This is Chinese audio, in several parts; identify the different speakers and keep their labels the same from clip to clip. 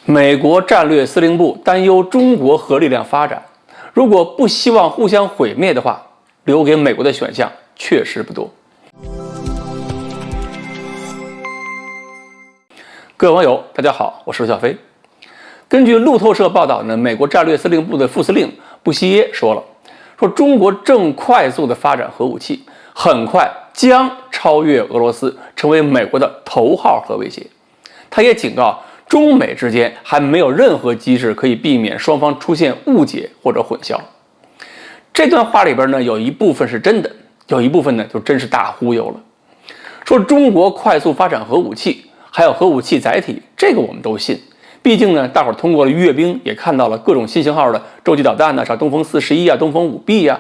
Speaker 1: 美国战略司令部担忧中国核力量发展，如果不希望互相毁灭的话，留给美国的选项确实不多。各位网友，大家好，我是刘小飞。根据路透社报道呢，美国战略司令部的副司令布希耶说了，中国正快速地发展核武器，很快将超越俄罗斯，成为美国的头号核威胁。他也警告，中美之间还没有任何机制可以避免双方出现误解或者混淆。这段话里边呢，有一部分是真的，有一部分呢就真是大忽悠了。说中国快速发展核武器，还有核武器载体，这个我们都信。毕竟呢，大伙儿通过了阅兵，也看到了各种新型号的洲际导弹呢，像东风41啊、东风5B 啊，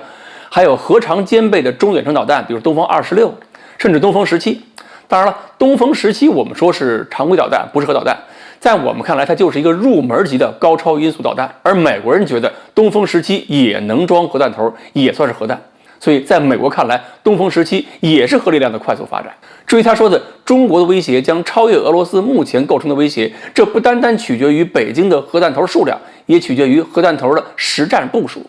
Speaker 1: 还有核长兼备的中远程导弹，比如东风26，甚至东风17。当然了，东风17我们说是常规导弹，不是核导弹，在我们看来，它就是一个入门级的高超音速导弹。而美国人觉得东风17也能装核弹头，也算是核弹。所以在美国看来，东风17也是核力量的快速发展。至于他说的中国的威胁将超越俄罗斯目前构成的威胁，这不单单取决于北京的核弹头数量，也取决于核弹头的实战部署。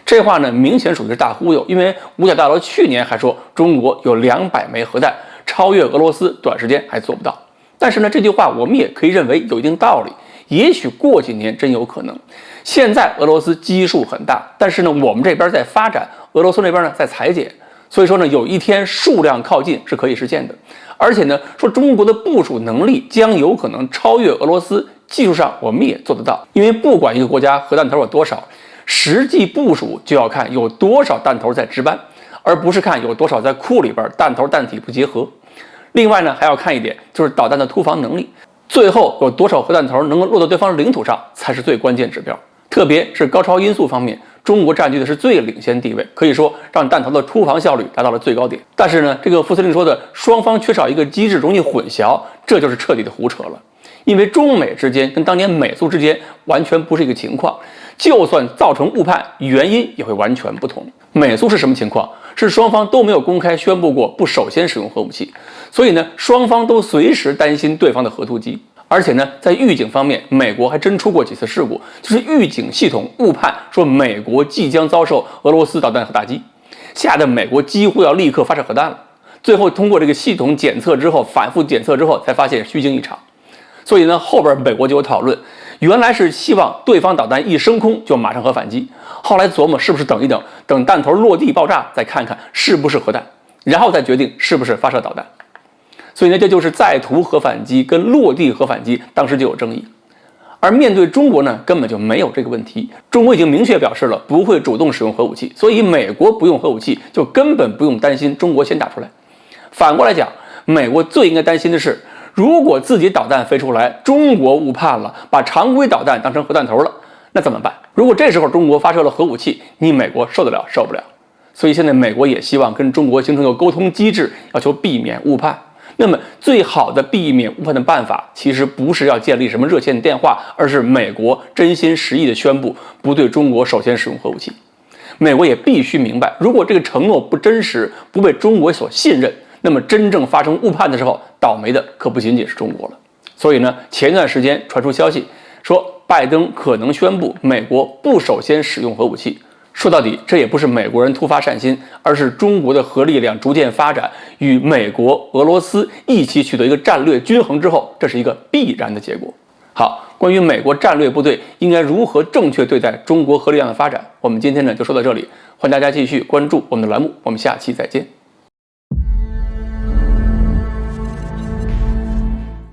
Speaker 1: 这话呢，明显属于是大忽悠，因为五角大楼去年还说中国有200枚核弹，超越俄罗斯短时间还做不到。但是呢，这句话我们也可以认为有一定道理，也许过几年真有可能。现在俄罗斯基数很大，但是呢，我们这边在发展，俄罗斯那边呢在裁减，所以说呢，有一天数量靠近是可以实现的。而且呢，说中国的部署能力将有可能超越俄罗斯，技术上我们也做得到。因为不管一个国家核弹头有多少，实际部署就要看有多少弹头在值班，而不是看有多少在库里边弹头弹体不结合。另外呢，还要看一点，就是导弹的突防能力，最后有多少核弹头能够落到对方领土上，才是最关键指标。特别是高超音速方面，中国占据的是最领先地位，可以说让弹头的突防效率达到了最高点。但是呢，这个副司令说的双方缺少一个机制容易混淆，这就是彻底的胡扯了。因为中美之间跟当年美苏之间完全不是一个情况，就算造成误判，原因也会完全不同。美苏是什么情况？是双方都没有公开宣布过不首先使用核武器，所以呢，双方都随时担心对方的核突击。而且呢，在预警方面，美国还真出过几次事故，就是预警系统误判说美国即将遭受俄罗斯导弹核打击，吓得美国几乎要立刻发射核弹了。最后通过这个系统检测之后，反复检测之后，才发现虚惊一场。所以呢，后边美国就有讨论，原来是希望对方导弹一升空就马上核反击，后来琢磨是不是等一等，等弹头落地爆炸再看看是不是核弹，然后再决定是不是发射导弹。所以呢，这就是在途核反击跟落地核反击当时就有争议。而面对中国呢，根本就没有这个问题，中国已经明确表示了不会主动使用核武器，所以美国不用核武器就根本不用担心中国先打出来。反过来讲，美国最应该担心的是，如果自己导弹飞出来，中国误判了，把常规导弹当成核弹头了，那怎么办？如果这时候中国发射了核武器，你美国受得了受不了？所以现在美国也希望跟中国形成一个沟通机制，要求避免误判。那么最好的避免误判的办法，其实不是要建立什么热线电话，而是美国真心实意的宣布不对中国首先使用核武器。美国也必须明白，如果这个承诺不真实，不被中国所信任，那么真正发生误判的时候，倒霉的可不仅仅是中国了。所以呢，前段时间传出消息说，拜登可能宣布美国不首先使用核武器。说到底，这也不是美国人突发善心，而是中国的核力量逐渐发展，与美国、俄罗斯一起取得一个战略均衡之后，这是一个必然的结果。好，关于美国战略部队应该如何正确对待中国核力量的发展，我们今天呢就说到这里，欢迎大家继续关注我们的栏目，我们下期再见。